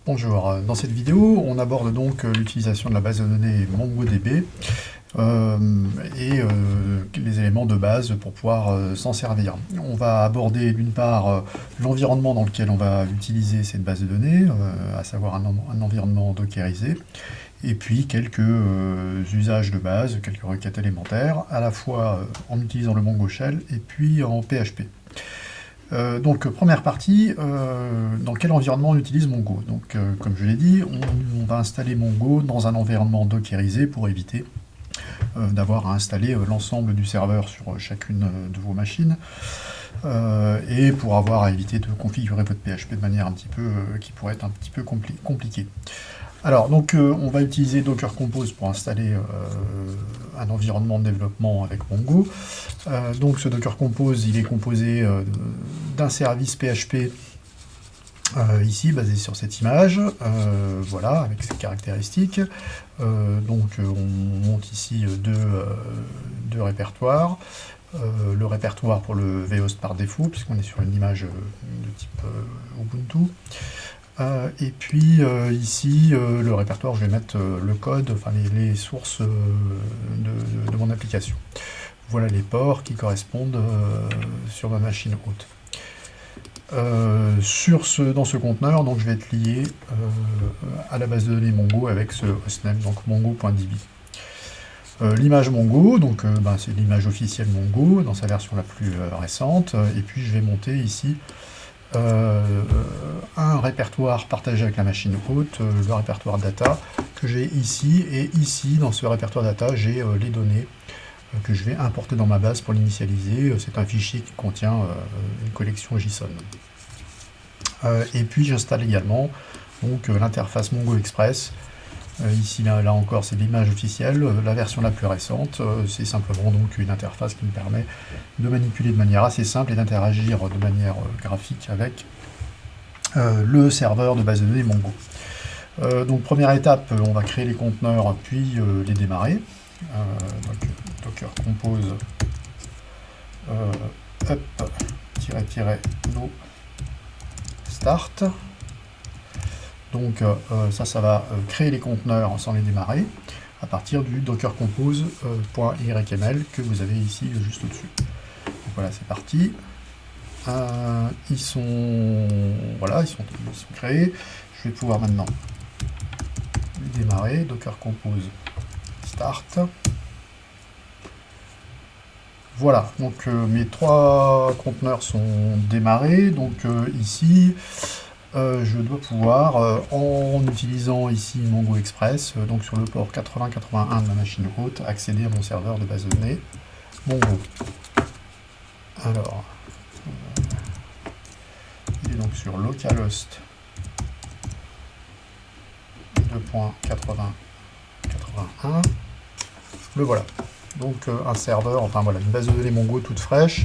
Bonjour, dans cette vidéo, on aborde donc l'utilisation de la base de données MongoDB et les éléments de base pour pouvoir s'en servir. On va aborder d'une part l'environnement dans lequel on va utiliser cette base de données, à savoir un environnement dockerisé, et puis quelques usages de base, quelques requêtes élémentaires, à la fois en utilisant le Mongo Shell et puis en PHP. Donc première partie, dans quel environnement on utilise Mongo? Donc comme je l'ai dit, on va installer Mongo dans un environnement dockerisé pour éviter d'avoir à installer l'ensemble du serveur sur chacune de vos machines et pour avoir à éviter de configurer votre PHP de manière un petit peu qui pourrait être un petit peu compliquée. Alors, donc, on va utiliser Docker Compose pour installer un environnement de développement avec Mongo. Donc, ce Docker Compose, il est composé d'un service PHP ici, basé sur cette image, voilà, avec ses caractéristiques. Donc, on monte ici deux répertoires. Le répertoire pour le vhost par défaut, puisqu'on est sur une image de type Ubuntu. Et puis ici, le répertoire, je vais mettre le code, enfin les sources de mon application. Voilà les ports qui correspondent sur ma machine hôte. Dans ce conteneur, donc, je vais être lié à la base de données Mongo avec ce hostname, donc mongo.db. L'image Mongo, donc c'est l'image officielle Mongo dans sa version la plus récente, et puis je vais monter ici un répertoire partagé avec la machine hôte, le répertoire data que j'ai ici, et ici dans ce répertoire data j'ai les données que je vais importer dans ma base pour l'initialiser. C'est un fichier qui contient une collection JSON. Et puis j'installe également l'interface Mongo Express. Ici là encore c'est l'image officielle, la version la plus récente, c'est simplement donc une interface qui me permet de manipuler de manière assez simple et d'interagir de manière graphique avec le serveur de base de données Mongo. Donc première étape, on va créer les conteneurs puis les démarrer. Donc Docker Compose up-no start. Donc ça va créer les conteneurs sans les démarrer à partir du docker compose.yrml que vous avez ici juste au-dessus. Donc voilà, c'est parti. Ils sont créés. Je vais pouvoir maintenant les démarrer. Docker compose start. Voilà, donc mes trois conteneurs sont démarrés. Donc ici, je dois pouvoir, en utilisant ici Mongo Express, donc sur le port 8081 de ma machine hôte, accéder à mon serveur de base de données Mongo. Alors, il est donc sur localhost 2.8081. Le voilà. Donc un serveur, enfin voilà, une base de données Mongo toute fraîche,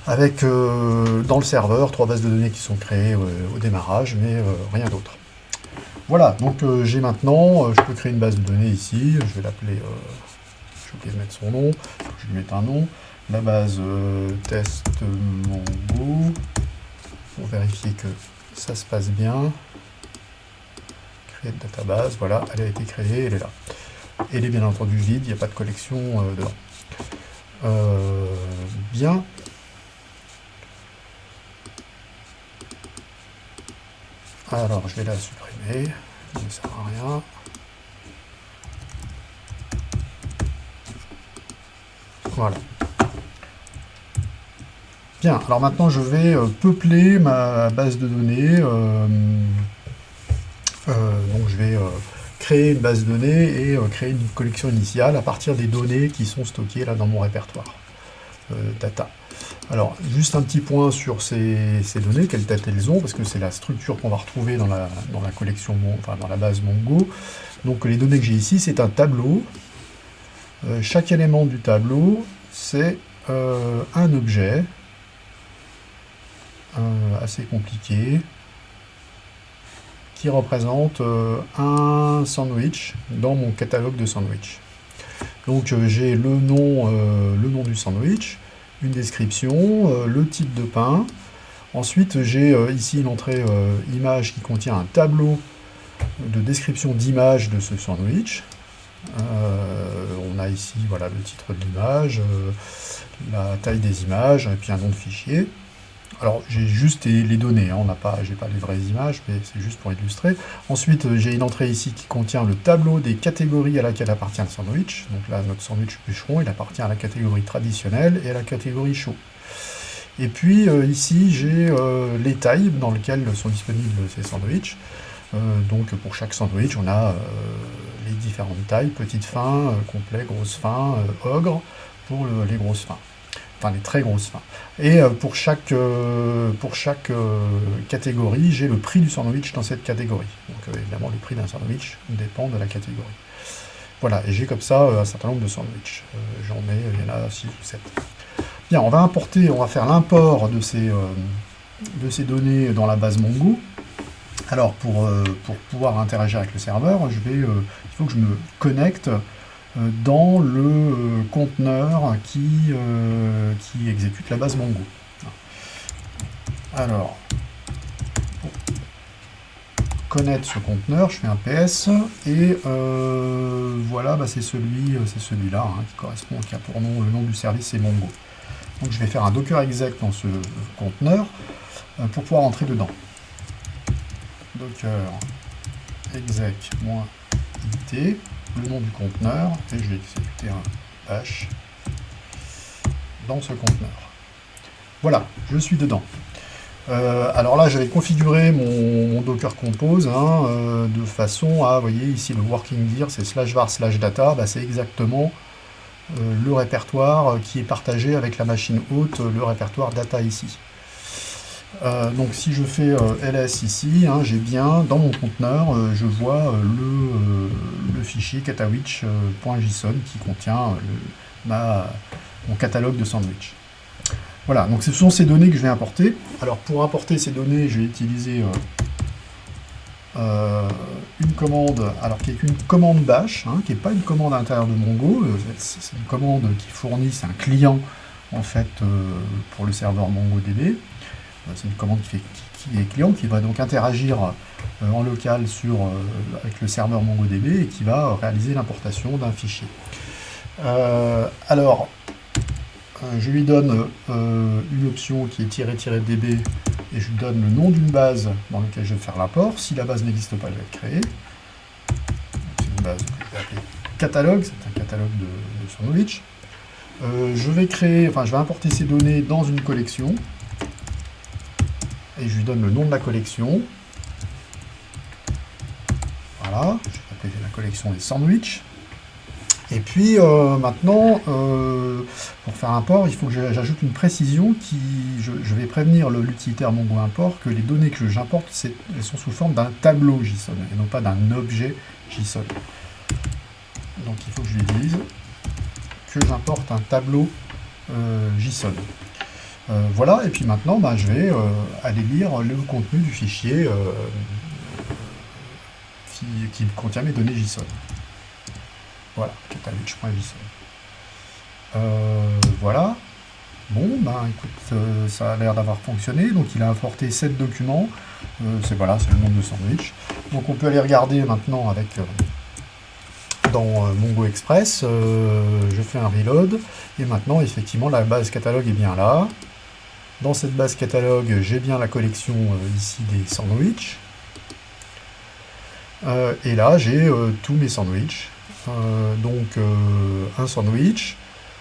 avec dans le serveur 3 bases de données qui sont créées au démarrage, mais rien d'autre. Voilà, donc j'ai maintenant, je peux créer une base de données ici, je vais l'appeler, j'ai oublié de mettre son nom, je vais lui mettre un nom, la base test Mongo, pour vérifier que ça se passe bien. Créer de database, voilà, elle a été créée, elle est là. Elle est bien entendu vide, il n'y a pas de collection dedans. Bien. Alors, je vais la supprimer, ça ne sert à rien. Voilà. Bien, alors maintenant je vais peupler ma base de données. Donc je vais créer une base de données et créer une collection initiale à partir des données qui sont stockées là dans mon répertoire data. Alors, juste un petit point sur ces données, quelle tête elles ont, parce que c'est la structure qu'on va retrouver dans la collection, enfin dans la base Mongo. Donc les données que j'ai ici, c'est un tableau. Chaque élément du tableau, c'est un objet assez compliqué qui représente un sandwich dans mon catalogue de sandwich. Donc j'ai le nom du sandwich, une description, le type de pain. Ensuite, j'ai ici une entrée image qui contient un tableau de description d'image de ce sandwich. On a ici voilà, le titre de l'image, la taille des images, et puis un nom de fichier. Alors j'ai juste les données, hein, j'ai pas les vraies images, mais c'est juste pour illustrer. Ensuite j'ai une entrée ici qui contient le tableau des catégories à laquelle appartient le sandwich. Donc là notre sandwich bûcheron, il appartient à la catégorie traditionnelle et à la catégorie chaud. Et puis ici j'ai les tailles dans lesquelles sont disponibles ces sandwichs. Donc pour chaque sandwich on a les différentes tailles, petite fin, complet, grosse fin, ogre, pour les grosses fins. Enfin les très grosses fins. Et pour chaque catégorie, j'ai le prix du sandwich dans cette catégorie. Donc évidemment, le prix d'un sandwich dépend de la catégorie. Voilà, et j'ai comme ça un certain nombre de sandwichs. J'en ai, il y en a 6 ou 7. Bien, on va faire l'import de ces données dans la base Mongo. Alors, pour pouvoir interagir avec le serveur, il faut que je me connecte dans le conteneur qui exécute la base Mongo. Alors, pour connaître ce conteneur, je fais un PS, et voilà, c'est celui-là, hein, qui a pour nom, le nom du service, c'est Mongo. Donc je vais faire un docker exec dans ce conteneur pour pouvoir entrer dedans. Docker exec-it, le nom du conteneur, et je vais exécuter un bash dans ce conteneur. Voilà, je suis dedans. Alors là, j'avais configuré mon Docker Compose de façon à, vous voyez ici le working dir, c'est /var/data, c'est exactement le répertoire qui est partagé avec la machine hôte, le répertoire data ici. Donc si je fais ls ici, j'ai bien dans mon conteneur, je vois le fichier katawitch.json qui contient mon catalogue de sandwich. Voilà, donc ce sont ces données que je vais importer. Alors pour importer ces données, je vais utiliser une commande, alors qui est une commande bash, qui n'est pas une commande à l'intérieur de Mongo, c'est une commande qui fournit un client en fait pour le serveur MongoDB. C'est une commande qui est client, qui va donc interagir en local avec le serveur MongoDB et qui va réaliser l'importation d'un fichier. Alors, je lui donne une option qui est "-db" et je lui donne le nom d'une base dans laquelle je vais faire l'import. Si la base n'existe pas, elle va être créée. C'est une base que je vais appeler catalogue, c'est un catalogue de sandwich. Je vais importer ces données dans une collection. Et je lui donne le nom de la collection. Voilà, je vais appeler la collection des sandwichs. Et puis maintenant, pour faire import, il faut que j'ajoute une précision je vais prévenir l'utilitaire Mongo import que les données que j'importe, elles sont sous forme d'un tableau JSON et non pas d'un objet JSON. Donc il faut que je lui dise que j'importe un tableau JSON. Voilà, et puis maintenant, je vais aller lire le contenu du fichier qui contient mes données JSON. Voilà, katawitch.json. Voilà. Bon, écoute, ça a l'air d'avoir fonctionné. Donc il a importé 7 documents. C'est le nombre de sandwich. Donc on peut aller regarder maintenant dans Mongo Express. Je fais un reload. Et maintenant, effectivement, la base catalogue est bien là. Dans cette base catalogue, j'ai bien la collection ici des sandwichs. Et là, j'ai tous mes sandwichs. Donc un sandwich,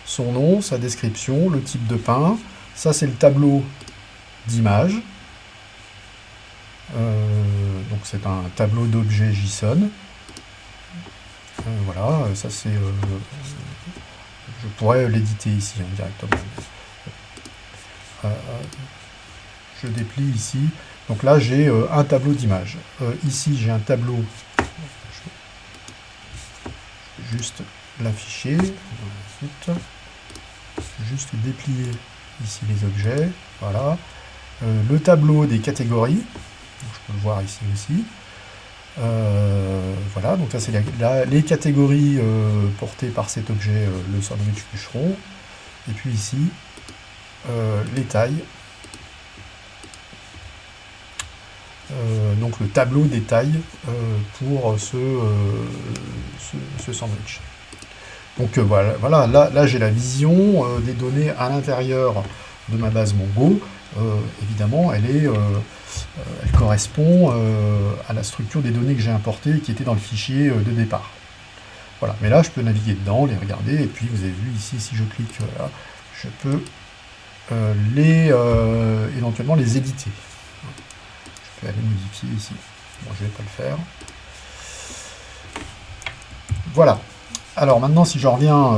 son nom, sa description, le type de pain. Ça, c'est le tableau d'image. Donc c'est un tableau d'objets JSON. Voilà, ça c'est... je pourrais l'éditer ici directement. Je déplie ici. Donc là, j'ai un tableau d'image. Ici, j'ai un tableau. Je vais juste l'afficher. Ensuite, juste déplier ici les objets. Voilà. Le tableau des catégories. Donc, je peux le voir ici aussi. Voilà. Donc ça, c'est les catégories portées par cet objet, le sandwich bûcheron. Et puis ici, les tailles donc le tableau détail pour ce sandwich. Donc voilà là j'ai la vision des données à l'intérieur de ma base Mongo. Évidemment, elle correspond à la structure des données que j'ai importées qui étaient dans le fichier de départ. Voilà, mais là je peux naviguer dedans, les regarder, et puis vous avez vu ici, si je clique là, je peux éventuellement les éditer. Je peux aller modifier ici. Bon, je ne vais pas le faire. Voilà. Alors maintenant, si je reviens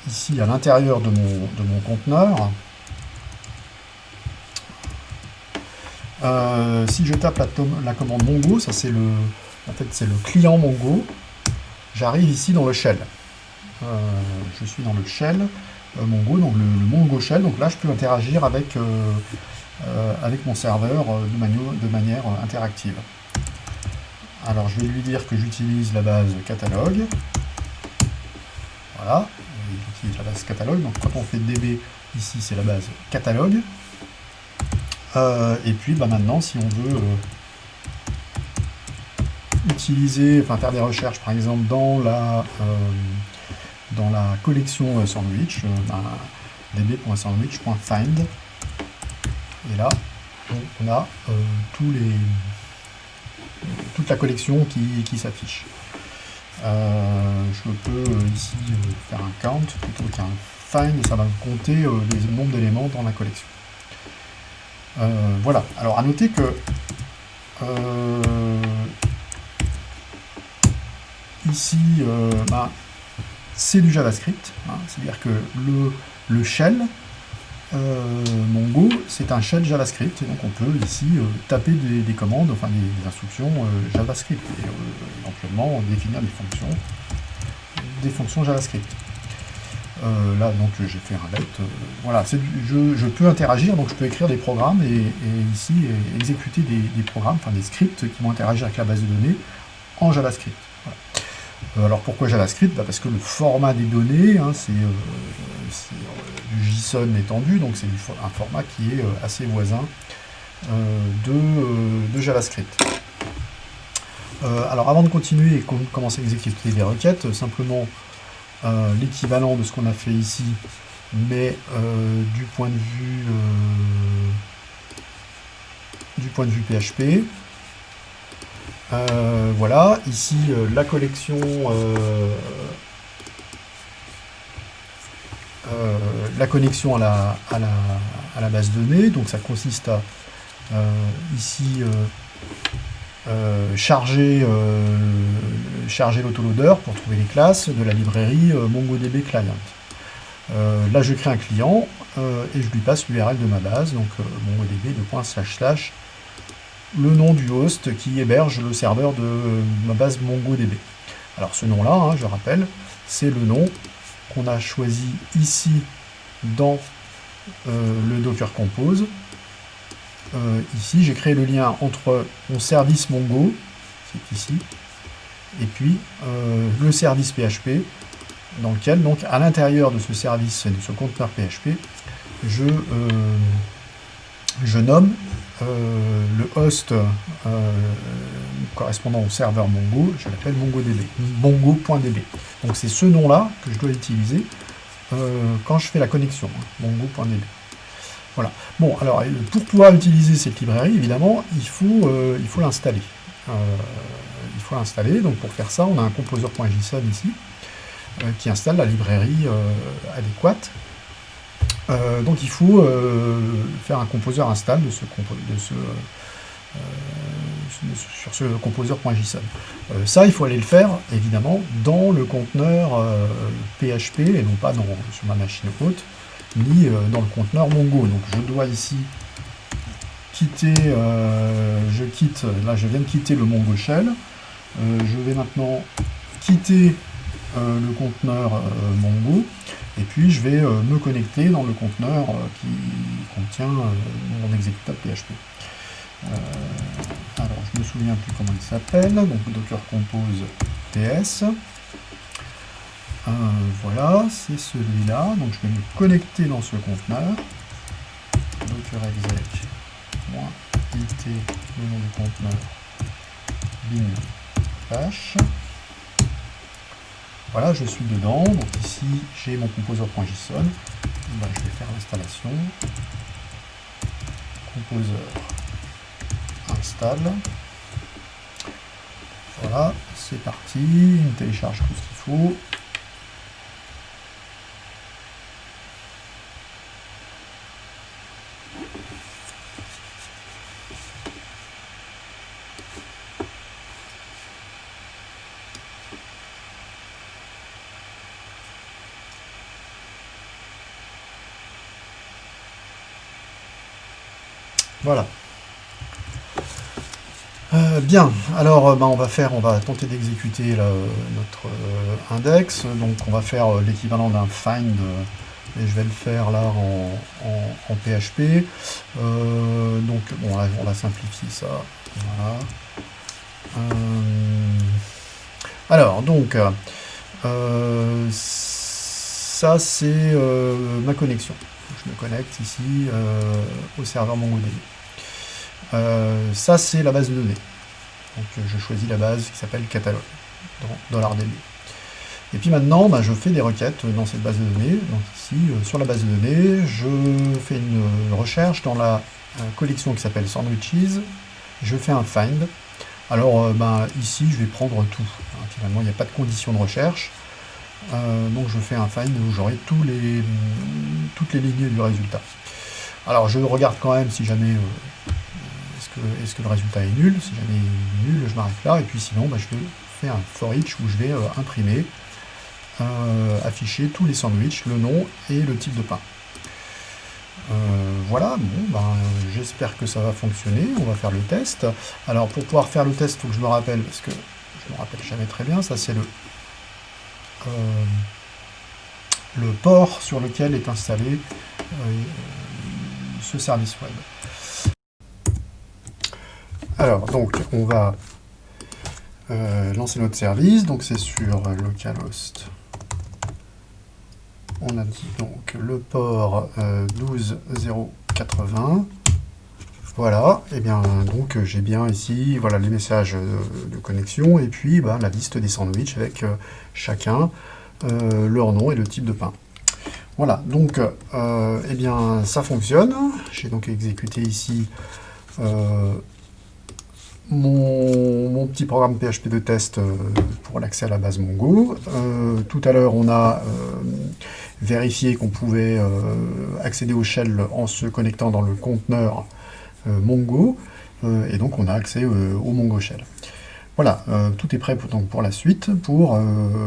ici à l'intérieur de mon conteneur, si je tape la commande Mongo, ça c'est le client Mongo, j'arrive ici dans le shell. Je suis dans le shell Mongo, donc le Mongo shell, donc là je peux interagir avec mon serveur de manière interactive. Alors je vais lui dire que j'utilise la base catalogue. Voilà, j'utilise la base catalogue, donc quand on fait db, ici c'est la base catalogue. Et puis maintenant, si on veut faire des recherches par exemple dans la collection sandwich, db.sandwich.find, et là on a toute la collection qui s'affiche. Je peux ici faire un count plutôt qu'un find, ça va me compter les nombres d'éléments dans la collection. Voilà, alors à noter que ici c'est du JavaScript, hein, c'est-à-dire que le shell Mongo, c'est un shell JavaScript, et donc on peut ici taper des commandes, enfin des instructions JavaScript, et éventuellement définir des fonctions JavaScript. Là donc j'ai fait un let, voilà, je peux interagir, donc je peux écrire des programmes et ici exécuter des programmes, enfin des scripts qui vont interagir avec la base de données en JavaScript. Voilà. Alors pourquoi JavaScript? Parce que le format des données, hein, c'est du JSON étendu, donc c'est un format qui est assez voisin de JavaScript. Alors avant de continuer et commencer à exécuter des requêtes, simplement l'équivalent de ce qu'on a fait ici, mais du point de vue PHP. Voilà, ici la collection la connexion à la base de données, donc ça consiste à ici charger l'autoloader pour trouver les classes de la librairie MongoDB Client. Là je crée un client et je lui passe l'URL de ma base, donc mongodb le nom du host qui héberge le serveur de ma base MongoDB. Alors ce nom là, hein, je rappelle, c'est le nom qu'on a choisi ici dans le Docker Compose. Ici j'ai créé le lien entre mon service Mongo, c'est ici, et puis le service PHP, dans lequel, donc à l'intérieur de ce service, de ce conteneur PHP, je nomme le host correspondant au serveur Mongo, je l'appelle MongoDB, mongo.db. Donc c'est ce nom-là que je dois utiliser quand je fais la connexion, hein, mongo.db. Voilà. Bon, alors pour pouvoir utiliser cette librairie, évidemment, il faut l'installer. Donc pour faire ça, on a un composer.json ici qui installe la librairie adéquate. Donc il faut faire un composer install sur ce composer.json. Ça, il faut aller le faire, évidemment, dans le conteneur PHP, et non pas sur ma machine hôte, ni dans le conteneur Mongo. Donc je dois ici quitter, là je viens de quitter le Mongo Shell, je vais maintenant quitter le conteneur Mongo, et puis je vais me connecter dans le conteneur qui contient mon exécutable PHP. Alors je me souviens plus comment il s'appelle, donc Docker Compose PS. Voilà, c'est celui-là, donc je vais me connecter dans ce conteneur, docker exec IT, le nom du conteneur, bin bash. Voilà, je suis dedans. Donc ici, j'ai mon composer.json. Ben, je vais faire l'installation. Composer install. Voilà, c'est parti. Il me télécharge tout ce qu'il faut. Voilà. Bien, alors ben, on va tenter d'exécuter notre index. Donc on va faire l'équivalent d'un find, et je vais le faire là en PHP. Donc bon, là, on va simplifier ça. Voilà. Alors donc ça c'est ma connexion. Je me connecte ici au serveur MongoDB. Ça c'est la base de données. Donc je choisis la base qui s'appelle catalogue dans $DB. Et puis maintenant, bah, je fais des requêtes dans cette base de données. Donc ici, sur la base de données, je fais une recherche dans la collection qui s'appelle sandwiches. Je fais un find. Alors ben, ici, je vais prendre tout. Finalement, il n'y a pas de condition de recherche. Donc je fais un find où j'aurai toutes les lignes du résultat. Alors je regarde quand même si jamais est-ce que le résultat est nul. Si jamais il est nul, je m'arrête là. Et puis sinon, bah, je fais un for each où je vais imprimer, afficher tous les sandwichs, le nom et le type de pain. Voilà, bon, ben, j'espère que ça va fonctionner. On va faire le test. Alors pour pouvoir faire le test, il faut que je me rappelle, parce que je me rappelle jamais très bien, ça c'est le port sur lequel est installé ce service web. Alors, donc, on va lancer notre service. Donc, c'est sur localhost. On a dit donc le port 12.0.80. Voilà, et bien donc j'ai bien ici voilà, les messages de connexion et puis bah, la liste des sandwichs avec chacun leur nom et le type de pain. Voilà, donc eh bien ça fonctionne. J'ai donc exécuté ici mon petit programme PHP de test pour l'accès à la base Mongo. Tout à l'heure, on a vérifié qu'on pouvait accéder au shell en se connectant dans le conteneur Mongo, et donc on a accès au Mongo Shell. Voilà, tout est prêt pour la suite, pour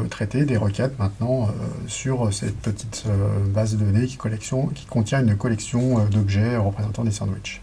traiter des requêtes maintenant sur cette petite base de données qui contient une collection d'objets représentant des sandwichs.